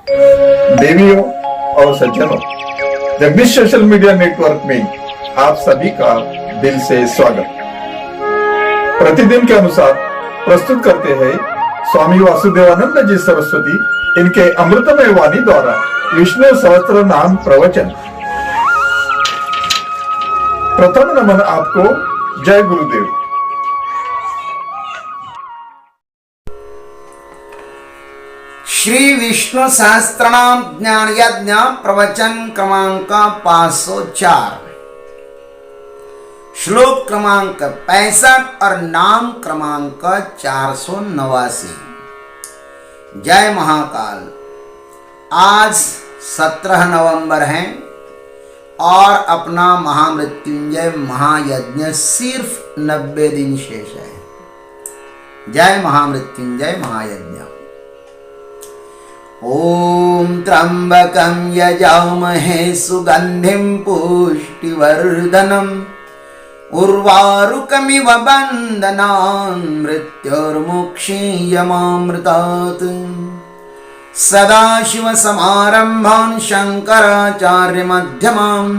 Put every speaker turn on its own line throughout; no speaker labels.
देवियों और सज्जनों, जगदीश सोशल मीडिया नेटवर्क में आप सभी का दिल से स्वागत। प्रतिदिन के अनुसार प्रस्तुत करते हैं स्वामी वासुदेवानंद जी सरस्वती इनके अमृतमय वाणी द्वारा विष्णु सहस्त्र नाम प्रवचन। प्रथम नमन आपको। जय गुरुदेव।
श्री विष्णु सहस्त्रनाम ज्ञान यज्ञ प्रवचन क्रमांक 504, श्लोक क्रमांक 65 और नाम क्रमांक 489। जय महाकाल। आज 17 नवंबर है और अपना महामृत्युंजय महायज्ञ सिर्फ 90 दिन शेष है। जय महामृत्युंजय महायज्ञ। ओम त्र्यंबकं यजामहे सुगंधिं पुष्टिवर्धनम् उर्वारुकमिव बन्धनान् मृत्युर्मुक्षीयमामृतात्। सदाशिवसमारम्भान् शङ्कराचार्यमध्यमाम्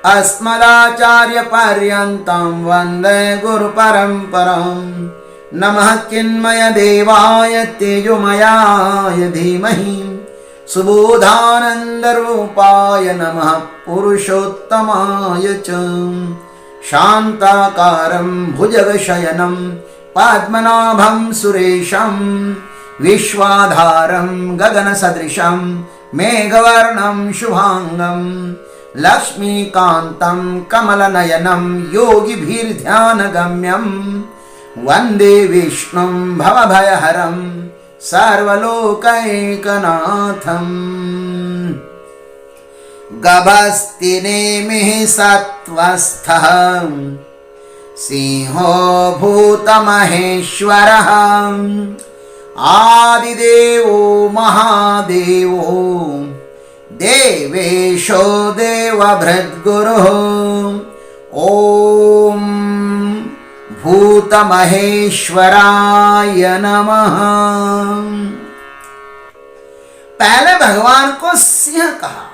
अस्मदाचार्यपर्यन्तां वन्दे गुरुपरम्पराम्। नमः चिन्मय देवाय तेजोमयाय धीमहि सुबोधानंद रूपाय नमः पुरुषोत्तमाय च। शान्ताकारं भुजगशयनं पद्मनाभं सुरेशं विश्वाधारं गगनसदृशं मेघवर्णं शुभांगं लक्ष्मीकान्तं कमलनयनं योगिभिर्ध्यानगम्यं वंदे विष्णुं भवभयहरं सर्वलोकैकनाथम्। गभस्तिनेमिः सत्त्वस्थः सिंहो भूतमहेश्वरः आदिदेवो महादेवो देवेशो देवभृद्गुरुः। ॐ भूतमहेश्वराय नमः। पहले भगवान को सिंह कहा।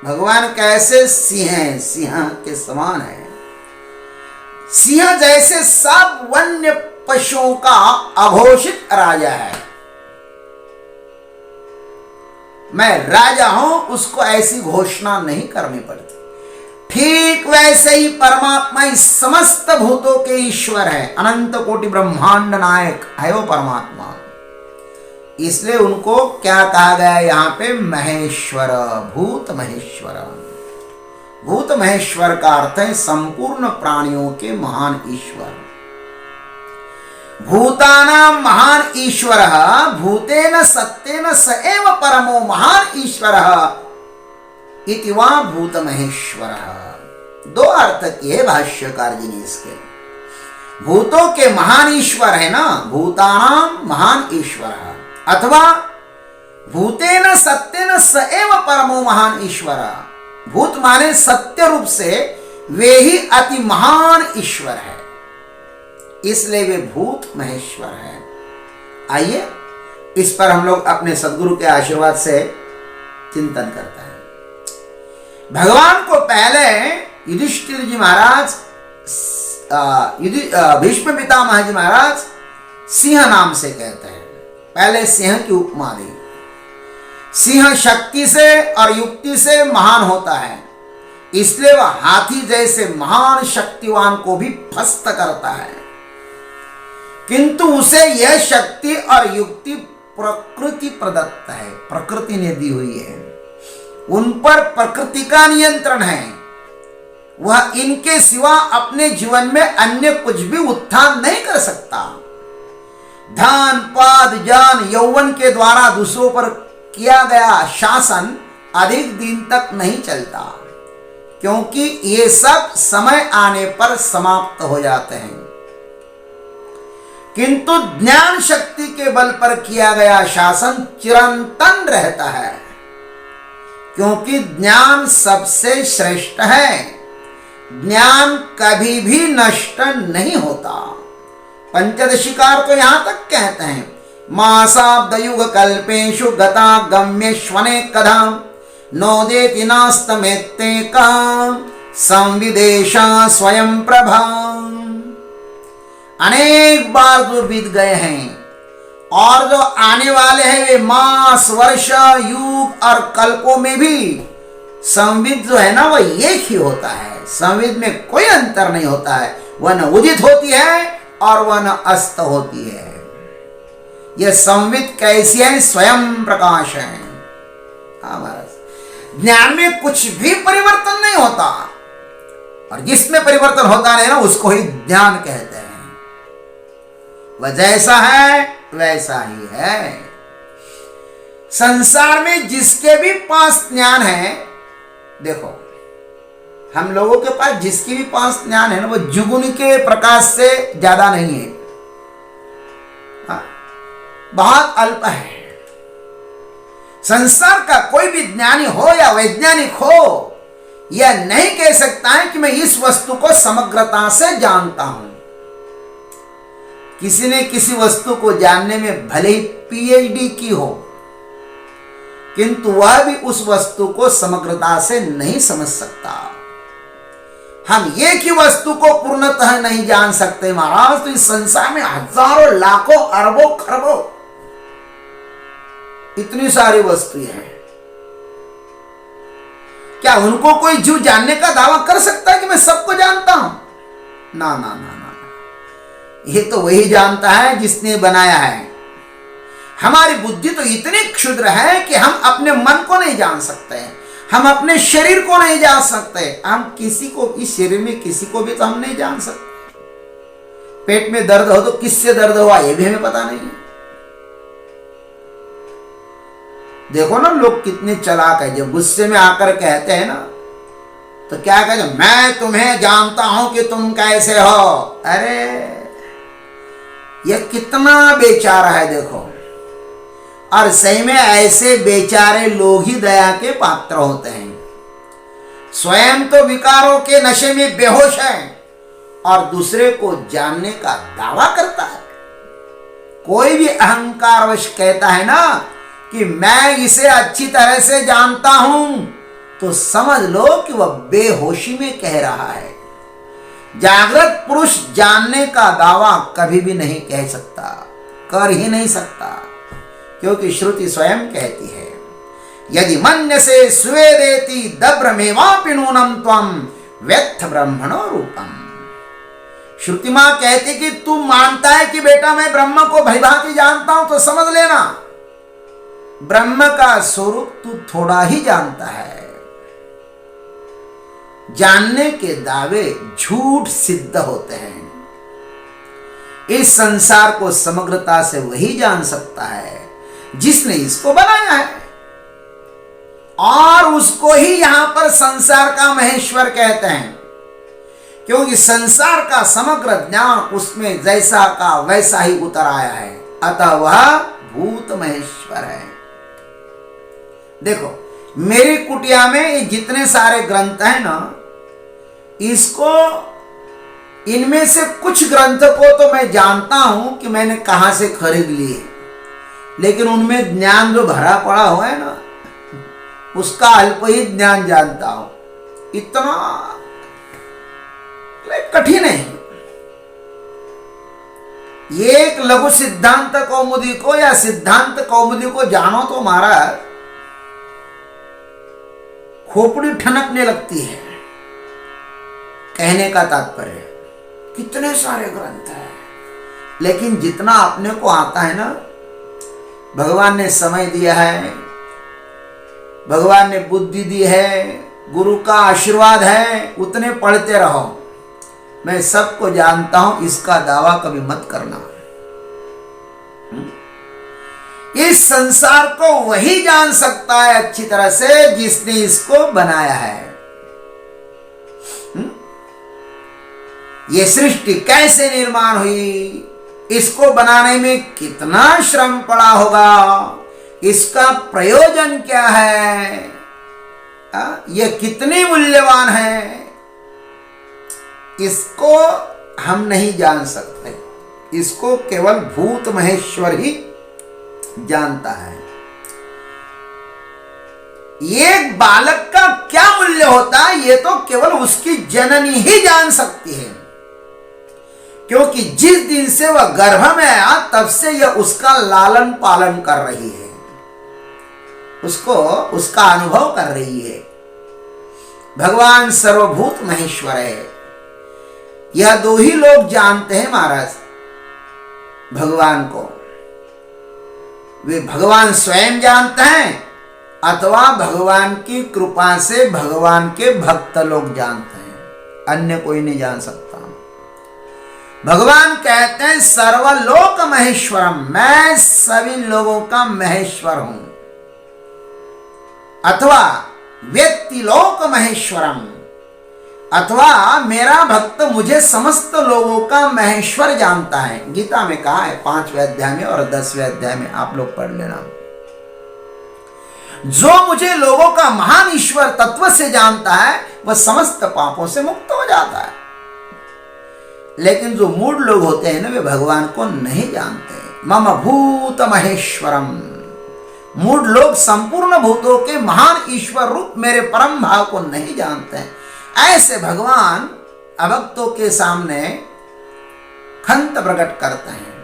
भगवान कैसे सिंह है? सिंह के समान है। सिंह जैसे सब वन्य पशुओं का अघोषित राजा है। मैं राजा हूं, उसको ऐसी घोषणा नहीं करनी पड़ती। ठीक वैसे ही परमात्मा इस समस्त भूतों के ईश्वर है। अनंत कोटि ब्रह्मांड नायक है वो परमात्मा। इसलिए उनको क्या कहा गया यहाँ पे? महेश्वर, भूत महेश्वर। भूत महेश्वर का अर्थ है संपूर्ण प्राणियों के महान ईश्वर। भूतानां महान ईश्वर भूतेन सत्येन स एव परमो महान ईश्वर इति वा भूत महेश्वर। दो अर्थ किए भाष्यकार जी ने इसके। भूतों के महान ईश्वर है ना, भूतानां महान ईश्वर, अथवा भूतेन सत्येन स एव परमो महान ईश्वर। भूत माने सत्य रूप से वे ही अति महान ईश्वर है, इसलिए वे भूत महेश्वर है। आइए इस पर हम लोग अपने सदगुरु के आशीर्वाद से चिंतन करते हैं। भगवान को पहले युधिष्ठिर जी महाराज, भीष्म पितामह जी महाराज सिंह नाम से कहते हैं। पहले सिंह की उपमा दी। सिंह शक्ति से और युक्ति से महान होता है, इसलिए वह हाथी जैसे महान शक्तिवान को भी फस्त करता है। किंतु उसे यह शक्ति और युक्ति प्रकृति प्रदत्त है, प्रकृति ने दी हुई है। उन पर प्रकृति का नियंत्रण है। वह इनके सिवा अपने जीवन में अन्य कुछ भी उत्थान नहीं कर सकता। धन, पद, ज्ञान, यौवन के द्वारा दूसरों पर किया गया शासन अधिक दिन तक नहीं चलता, क्योंकि ये सब समय आने पर समाप्त हो जाते हैं। किंतु ज्ञान शक्ति के बल पर किया गया शासन चिरंतन रहता है, क्योंकि ज्ञान सबसे श्रेष्ठ है। ज्ञान कभी भी नष्ट नहीं होता। पंचदशिकार तो यहां तक कहते हैं मासाब्दयुग कल्पेषु गता गम्येष्वने कदा नोदेति नास्तमेत्ते का संविदेशा स्वयं प्रभा। अनेक बार जो बीत गए हैं और जो आने वाले हैं वे मास वर्ष युग और कल्पों में भी संविद जो है ना वह एक ही होता है। संविद में कोई अंतर नहीं होता है। वह न उदित होती है और वह न अस्त होती है। यह संविद कैसी है? स्वयं प्रकाश है। ज्ञान में कुछ भी परिवर्तन नहीं होता और जिसमें परिवर्तन होता नहीं ना उसको ही ज्ञान कहते हैं। वह जैसा है वैसा ही है। संसार में जिसके भी पास ज्ञान है, देखो हम लोगों के पास जिसके भी पास ज्ञान है ना वो जुगुन के प्रकाश से ज्यादा नहीं है। बहुत अल्प है। संसार का कोई भी ज्ञानी हो या वैज्ञानिक हो यह नहीं कह सकता है कि मैं इस वस्तु को समग्रता से जानता हूं। किसी ने किसी वस्तु को जानने में भले ही पीएचडी की हो किंतु वह भी उस वस्तु को समग्रता से नहीं समझ सकता। हम एक ही वस्तु को पूर्णतः नहीं जान सकते महाराज। तो इस संसार में हजारों लाखों अरबों खरबों इतनी सारी वस्तुएं हैं। क्या उनको कोई जीव जानने का दावा कर सकता है कि मैं सबको जानता हूं? ना ना ना ना, ये तो वही जानता है जिसने बनाया है। हमारी बुद्धि तो इतनी क्षुद्र है कि हम अपने मन को नहीं जान सकते, हम अपने शरीर को नहीं जान सकते। हम किसी को, इस शरीर में किसी को भी तो हम नहीं जान सकते। पेट में दर्द हो तो किससे दर्द हुआ ये भी हमें पता नहीं है। देखो ना लोग कितने चालाक है। जब गुस्से में आकर कहते हैं ना तो क्या कहते हैं, मैं तुम्हें जानता हूं कि तुम कैसे हो। अरे ये कितना बेचारा है देखो। और सही में ऐसे बेचारे लोग ही दया के पात्र होते हैं। स्वयं तो विकारों के नशे में बेहोश है और दूसरे को जानने का दावा करता है। कोई भी अहंकारवश कहता है ना कि मैं इसे अच्छी तरह से जानता हूं तो समझ लो कि वह बेहोशी में कह रहा है। जागृत पुरुष जानने का दावा कभी भी नहीं कह सकता, कर ही नहीं सकता, क्योंकि श्रुति स्वयं कहती है यदि मन्यसे स्वेदेति दब्रमेवापि नूनम त्वं व्यर्थ ब्रह्मणो रूपम। श्रुति मां कहती कि तू मानता है कि बेटा मैं ब्रह्म को भलीभांति जानता हूं तो समझ लेना ब्रह्म का स्वरूप तू थोड़ा ही जानता है। जानने के दावे झूठ सिद्ध होते हैं। इस संसार को समग्रता से वही जान सकता है जिसने इसको बनाया है और उसको ही यहां पर संसार का महेश्वर कहते हैं, क्योंकि संसार का समग्र ज्ञान उसमें जैसा का वैसा ही उतर आया है। अतः वह भूत महेश्वर है। देखो मेरी कुटिया में ये जितने सारे ग्रंथ हैं ना, इसको इनमें से कुछ ग्रंथ को तो मैं जानता हूं कि मैंने कहां से खरीद लिए, लेकिन उनमें ज्ञान जो भरा पड़ा हुआ है ना उसका अल्प ही ज्ञान जानता हूं। इतना कठिन है। एक लघु सिद्धांत कौमुदी को या सिद्धांत कौमुदी को जानो तो महाराज खोपड़ी ठनकने लगती है। कहने का तात्पर्य कितने सारे ग्रंथ हैं, लेकिन जितना अपने को आता है ना, भगवान ने समय दिया है, भगवान ने बुद्धि दी है, गुरु का आशीर्वाद है, उतने पढ़ते रहो। मैं सबको जानता हूं इसका दावा कभी मत करना। इस संसार को वही जान सकता है अच्छी तरह से जिसने इसको बनाया है। ये सृष्टि कैसे निर्माण हुई, इसको बनाने में कितना श्रम पड़ा होगा, इसका प्रयोजन क्या है, यह कितनी मूल्यवान है, इसको हम नहीं जान सकते। इसको केवल भूत महेश्वर ही जानता है। एक बालक का क्या मूल्य होता है ये तो केवल उसकी जननी ही जान सकती है, क्योंकि जिस दिन से वह गर्भ में आया तब से यह उसका लालन पालन कर रही है, उसको उसका अनुभव कर रही है। भगवान सर्वभूत महेश्वर है, यह दो ही लोग जानते हैं महाराज भगवान को। वे भगवान स्वयं जानते हैं अथवा भगवान की कृपा से भगवान के भक्त लोग जानते हैं, अन्य कोई नहीं जान सकता। भगवान कहते हैं सर्वलोक महेश्वरम, मैं सभी लोगों का महेश्वर हूं, अथवा व्यक्तिलोक महेश्वरम, अथवा मेरा भक्त मुझे समस्त लोगों का महेश्वर जानता है। गीता में कहा है 5वें अध्याय में और 10वें अध्याय में, आप लोग पढ़ लेना। जो मुझे लोगों का महान ईश्वर तत्व से जानता है वह समस्त पापों से मुक्त हो जाता है। लेकिन जो मूढ़ लोग होते हैं ना, वे भगवान को नहीं जानते। मम भूत महेश्वरम, मूढ़ लोग संपूर्ण भूतों के महान ईश्वर रूप मेरे परम भाव को नहीं जानते हैं। ऐसे भगवान अभक्तों के सामने खंत प्रकट करते हैं,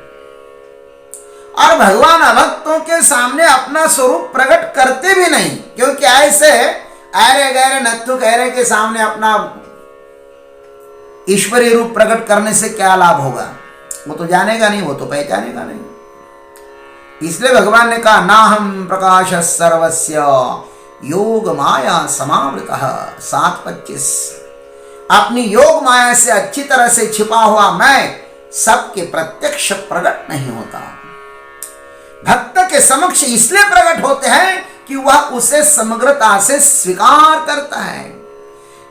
और भगवान अभक्तों के सामने अपना स्वरूप प्रकट करते भी नहीं, क्योंकि ऐसे ऐरे गहरे नत्थु गहरे के सामने अपना ईश्वरीय रूप प्रकट करने से क्या लाभ होगा? वो तो जानेगा नहीं, वो तो पहचानेगा नहीं। इसलिए भगवान ने कहा नाहम प्रकाश सर्वस्य योग माया समावृतः 7:25। अपनी योग माया से अच्छी तरह से छिपा हुआ मैं सबके प्रत्यक्ष प्रकट नहीं होता। भक्त के समक्ष इसलिए प्रकट होते हैं कि वह उसे समग्रता से स्वीकार करता है।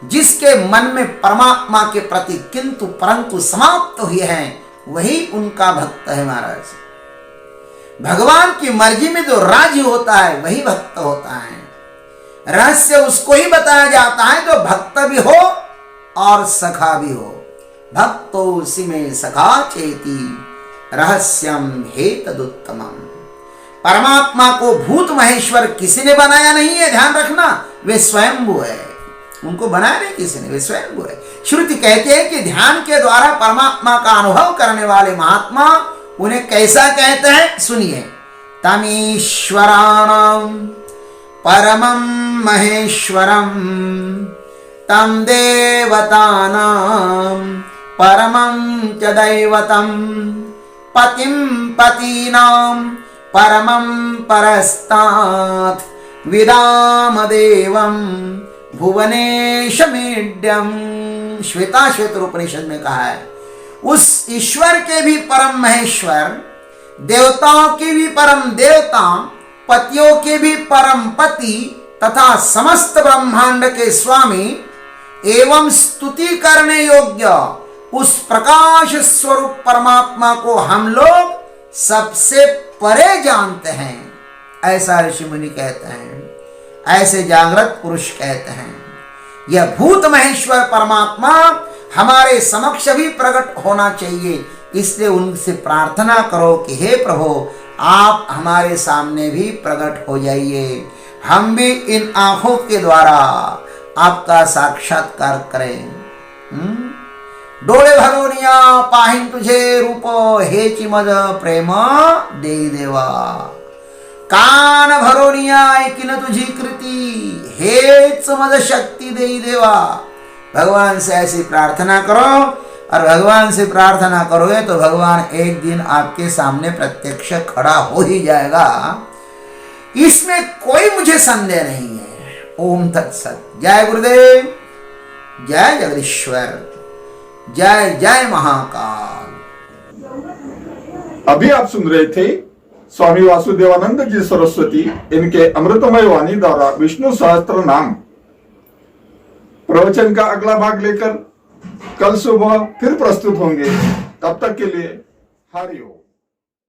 जिसके मन में परमात्मा के प्रति किंतु परंतु समाप्त हुए हैं वही उनका भक्त है महाराज। भगवान की मर्जी में जो राजी होता है वही भक्त होता है। रहस्य उसको ही बताया जाता है जो भक्त भी हो और सखा भी हो। भक्तो उसी में सखा चेती रहस्यम हेतदुत्तमम। परमात्मा को भूत महेश्वर किसी ने बनाया नहीं है, ध्यान रखना, वे स्वयंभू है। उनको बनाया नहीं किसी ने, वे स्वयंभू है। श्रुति कहती है कि ध्यान के द्वारा परमात्मा का अनुभव करने वाले महात्मा उन्हें कैसा कहते हैं, सुनिए। तमीश्वराणाम परमं महेश्वरम तम देवतानां परमं च दैवतम पतिं पतीनां परमं परस्तात् विदाम देवं भुवनेशमीड्यम। श्वेताश्वेत उपनिषद में कहा है उस ईश्वर के भी परम महेश्वर, देवताओं के भी परम देवता, पतियों के भी परम पति तथा समस्त ब्रह्मांड के स्वामी एवं स्तुति करने योग्य उस प्रकाश स्वरूप परमात्मा को हम लोग सबसे परे जानते हैं, ऐसा ऋषि मुनि कहते हैं, ऐसे जागृत पुरुष कहते हैं। यह भूत महेश्वर परमात्मा हमारे समक्ष भी प्रकट होना चाहिए। इसलिए उनसे प्रार्थना करो कि हे प्रभु आप हमारे सामने भी प्रकट हो जाइए, हम भी इन आंखों के द्वारा आपका साक्षात्कार करें। डोळे भरोनिया पाहिन तुझे रूप हे चिमद प्रेम दे देवा। कान भरोनिया ऐकिन तुझी कृती हेच मद शक्ती दे देवा। भगवान से ऐसी प्रार्थना करो, और भगवान से प्रार्थना करोगे तो भगवान एक दिन आपके सामने प्रत्यक्ष खड़ा हो ही जाएगा, इसमें कोई मुझे संदेह नहीं है। ओम तत्सत। जय गुरुदेव, जय जगदीश्वर, जय जय महाकाल।
अभी आप सुन रहे थे स्वामी वासुदेवानंद जी सरस्वती इनके अमृतमय वाणी द्वारा विष्णु सहस्त्र नाम प्रवचन का अगला भाग लेकर कल सुबह फिर प्रस्तुत होंगे। तब तक के लिए हरि ओम।